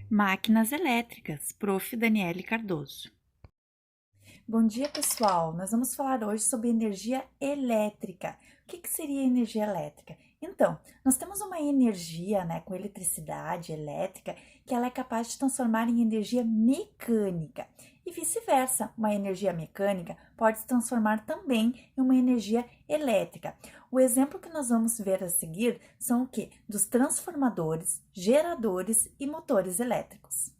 Máquinas elétricas, Prof. Daniele Cardoso. Bom dia, pessoal! Nós vamos falar hoje sobre energia elétrica. O que seria energia elétrica? Então, nós temos uma energia, com eletricidade elétrica, que ela é capaz de transformar em energia mecânica. E vice-versa, uma energia mecânica pode se transformar também em uma energia elétrica. O exemplo que nós vamos ver a seguir são o quê? Dos transformadores, geradores e motores elétricos.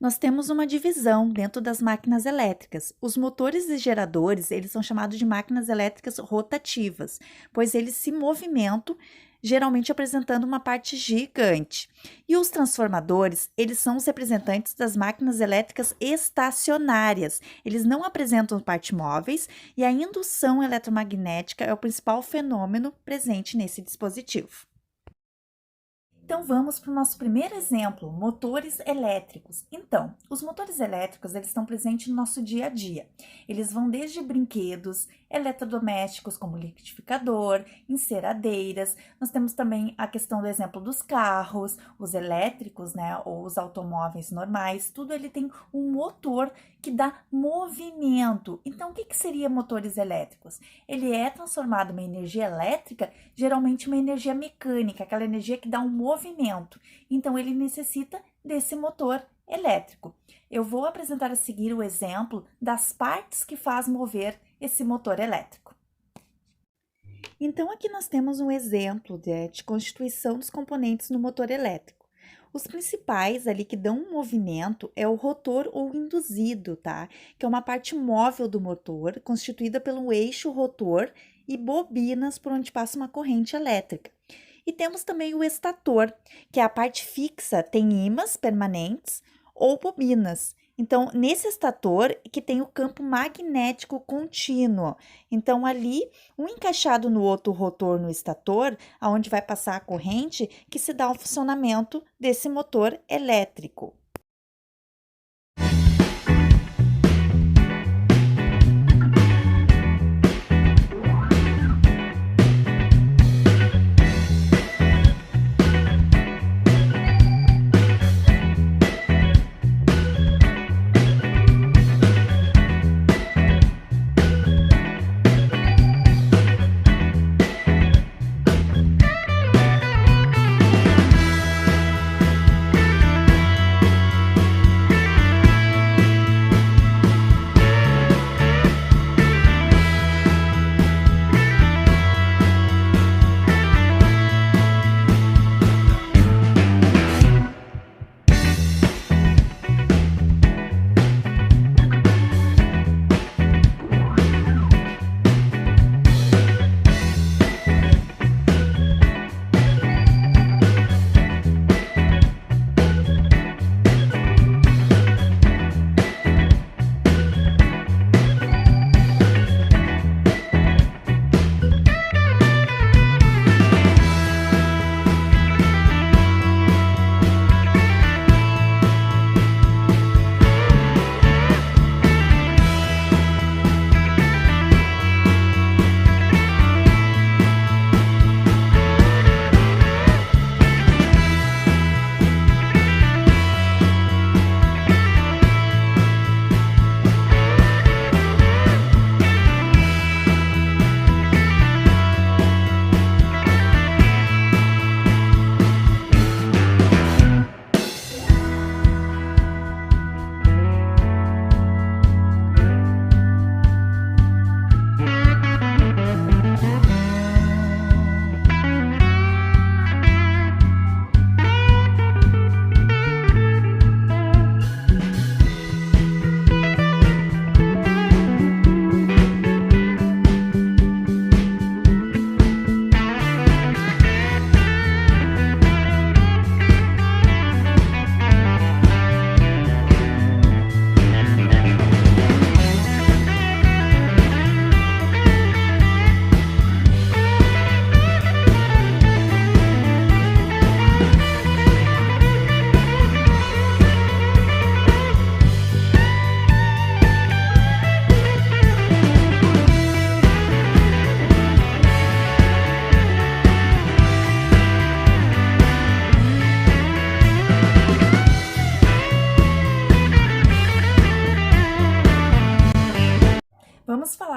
Nós temos uma divisão dentro das máquinas elétricas. Os motores e geradores, eles são chamados de máquinas elétricas rotativas, pois eles se movimentam, geralmente apresentando uma parte gigante. E os transformadores, eles são os representantes das máquinas elétricas estacionárias. Eles não apresentam parte móveis e a indução eletromagnética é o principal fenômeno presente nesse dispositivo. Então vamos para o nosso primeiro exemplo, motores elétricos. Então, os motores elétricos, eles estão presentes no nosso dia a dia. Eles vão desde brinquedos, eletrodomésticos como liquidificador, enceradeiras. Nós temos também a questão do exemplo dos carros, os elétricos, ou os automóveis normais. Tudo ele tem um motor que dá movimento. Então, o que seria motores elétricos? Ele é transformado em uma energia elétrica, geralmente uma energia mecânica, aquela energia que dá um movimento. Então, ele necessita desse motor elétrico. Eu vou apresentar a seguir o exemplo das partes que faz mover esse motor elétrico. Então, aqui nós temos um exemplo de constituição dos componentes no motor elétrico. Os principais ali que dão um movimento é o rotor ou induzido, tá? Que é uma parte móvel do motor, constituída pelo eixo rotor e bobinas por onde passa uma corrente elétrica. E temos também o estator, que é a parte fixa, tem ímãs permanentes ou bobinas. Então, nesse estator que tem o campo magnético contínuo. Então, ali, um encaixado no outro rotor no estator, aonde vai passar a corrente, que se dá o funcionamento desse motor elétrico.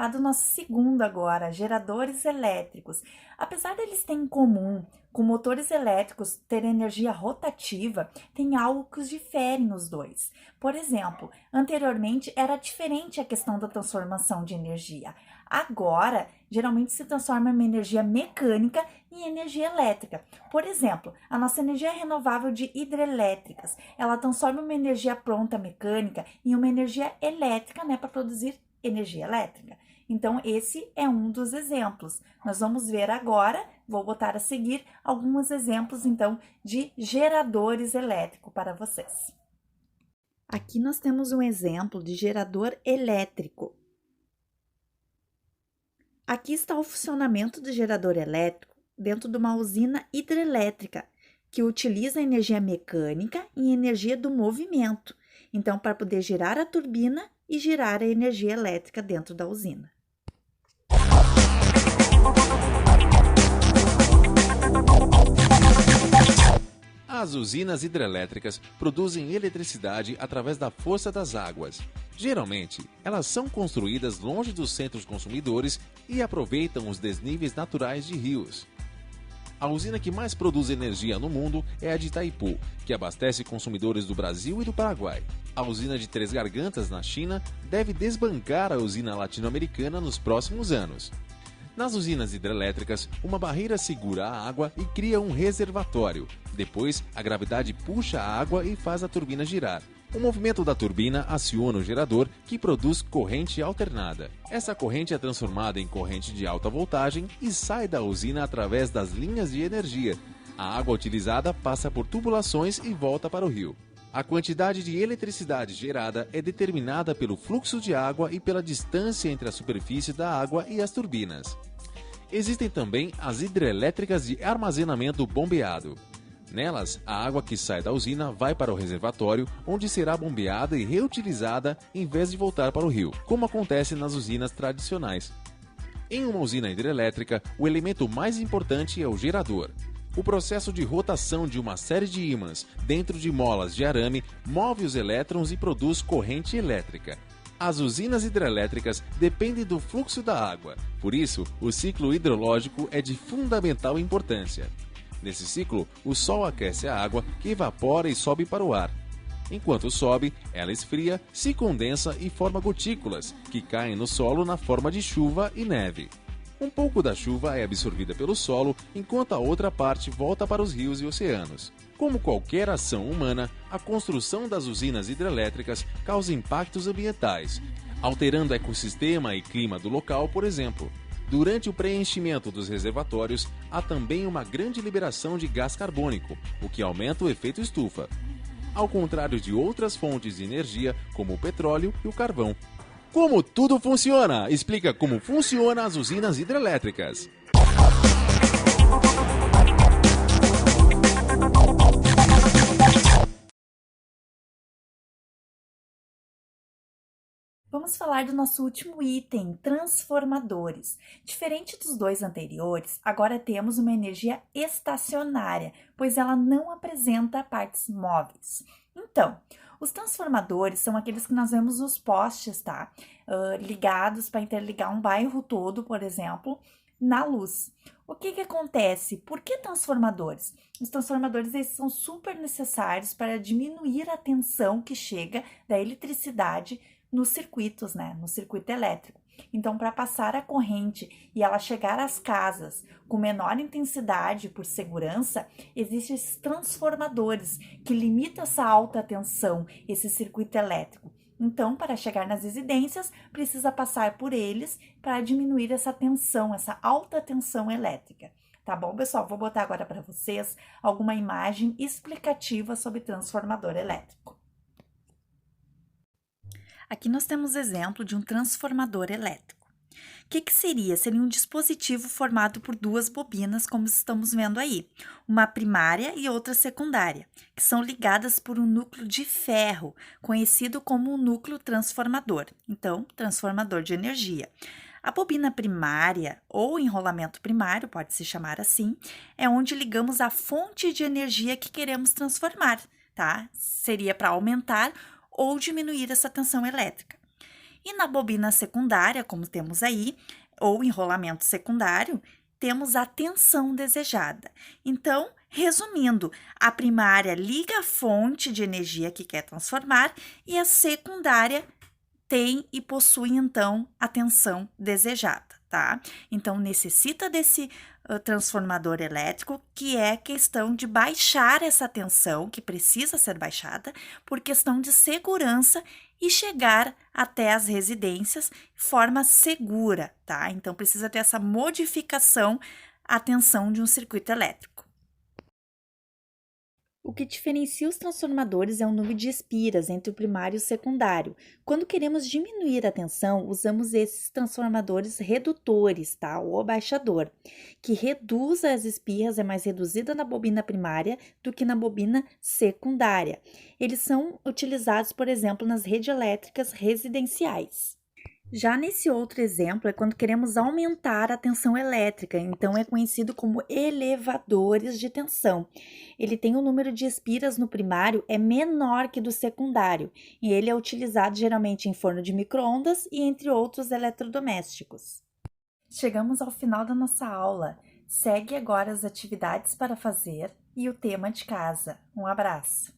falar do nosso segundo agora, geradores elétricos. Apesar deles terem em comum com motores elétricos ter energia rotativa, tem algo que os difere nos dois. Por exemplo, anteriormente era diferente a questão da transformação de energia. Agora, geralmente se transforma em energia mecânica e energia elétrica. Por exemplo, a nossa energia renovável de hidrelétricas, ela transforma uma energia pronta mecânica em uma energia elétrica, para produzir energia elétrica. Então, esse é um dos exemplos. Nós vamos ver agora, vou botar a seguir alguns exemplos, então, de geradores elétricos para vocês. Aqui nós temos um exemplo de gerador elétrico. Aqui está o funcionamento do gerador elétrico dentro de uma usina hidrelétrica, que utiliza energia mecânica e energia do movimento, então, para poder girar a turbina e girar a energia elétrica dentro da usina. As usinas hidrelétricas produzem eletricidade através da força das águas. Geralmente, elas são construídas longe dos centros consumidores e aproveitam os desníveis naturais de rios. A usina que mais produz energia no mundo é a de Itaipu, que abastece consumidores do Brasil e do Paraguai. A usina de Três Gargantas, na China, deve desbancar a usina latino-americana nos próximos anos. Nas usinas hidrelétricas, uma barreira segura a água e cria um reservatório. Depois, a gravidade puxa a água e faz a turbina girar. O movimento da turbina aciona o gerador, que produz corrente alternada. Essa corrente é transformada em corrente de alta voltagem e sai da usina através das linhas de energia. A água utilizada passa por tubulações e volta para o rio. A quantidade de eletricidade gerada é determinada pelo fluxo de água e pela distância entre a superfície da água e as turbinas. Existem também as hidrelétricas de armazenamento bombeado. Nelas, a água que sai da usina vai para o reservatório, onde será bombeada e reutilizada em vez de voltar para o rio, como acontece nas usinas tradicionais. Em uma usina hidrelétrica, o elemento mais importante é o gerador. O processo de rotação de uma série de ímãs dentro de molas de arame move os elétrons e produz corrente elétrica. As usinas hidrelétricas dependem do fluxo da água, por isso, o ciclo hidrológico é de fundamental importância. Nesse ciclo, o sol aquece a água, que evapora e sobe para o ar. Enquanto sobe, ela esfria, se condensa e forma gotículas, que caem no solo na forma de chuva e neve. Um pouco da chuva é absorvida pelo solo, enquanto a outra parte volta para os rios e oceanos. Como qualquer ação humana, a construção das usinas hidrelétricas causa impactos ambientais, alterando o ecossistema e clima do local, por exemplo. Durante o preenchimento dos reservatórios, há também uma grande liberação de gás carbônico, o que aumenta o efeito estufa. Ao contrário de outras fontes de energia, como o petróleo e o carvão. Como tudo funciona? Explica como funcionam as usinas hidrelétricas. Vamos falar do nosso último item, transformadores. Diferente dos dois anteriores, agora temos uma energia estacionária, pois ela não apresenta partes móveis. Então, os transformadores são aqueles que nós vemos nos postes, tá? Ligados para interligar um bairro todo, por exemplo, na luz. O que acontece? Por que transformadores? Os transformadores eles são super necessários para diminuir a tensão que chega da eletricidade nos circuitos, no circuito elétrico. Então, para passar a corrente e ela chegar às casas com menor intensidade por segurança, existem esses transformadores que limitam essa alta tensão, esse circuito elétrico. Então, para chegar nas residências, precisa passar por eles para diminuir essa tensão, essa alta tensão elétrica. Tá bom, pessoal? Vou botar agora para vocês alguma imagem explicativa sobre transformador elétrico. Aqui nós temos exemplo de um transformador elétrico. O que seria? Seria um dispositivo formado por duas bobinas, como estamos vendo aí, uma primária e outra secundária, que são ligadas por um núcleo de ferro, conhecido como um núcleo transformador, então, transformador de energia. A bobina primária, ou enrolamento primário, pode se chamar assim, é onde ligamos a fonte de energia que queremos transformar, tá? Seria para aumentar ou diminuir essa tensão elétrica. E na bobina secundária, como temos aí, ou enrolamento secundário, temos a tensão desejada. Então, resumindo, a primária liga a fonte de energia que quer transformar e a secundária tem e possui, então, a tensão desejada, tá? Então, necessita desse transformador elétrico, que é questão de baixar essa tensão, que precisa ser baixada, por questão de segurança e chegar até as residências de forma segura, tá? Então, precisa ter essa modificação à tensão de um circuito elétrico. O que diferencia os transformadores é o número de espiras entre o primário e o secundário. Quando queremos diminuir a tensão, usamos esses transformadores redutores, tá? O abaixador, que reduz as espiras, é mais reduzida na bobina primária do que na bobina secundária. Eles são utilizados, por exemplo, nas redes elétricas residenciais. Já nesse outro exemplo, é quando queremos aumentar a tensão elétrica, então é conhecido como elevadores de tensão. Ele tem um número de espiras no primário é menor que do secundário, e ele é utilizado geralmente em forno de micro-ondas e entre outros eletrodomésticos. Chegamos ao final da nossa aula. Segue agora as atividades para fazer e o tema de casa. Um abraço!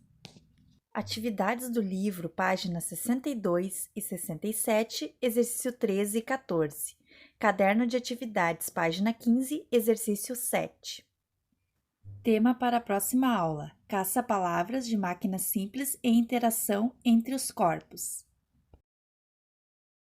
Atividades do livro, páginas 62 e 67, exercício 13 e 14. Caderno de atividades, página 15, exercício 7. Tema para a próxima aula: caça-palavras de máquina simples e interação entre os corpos.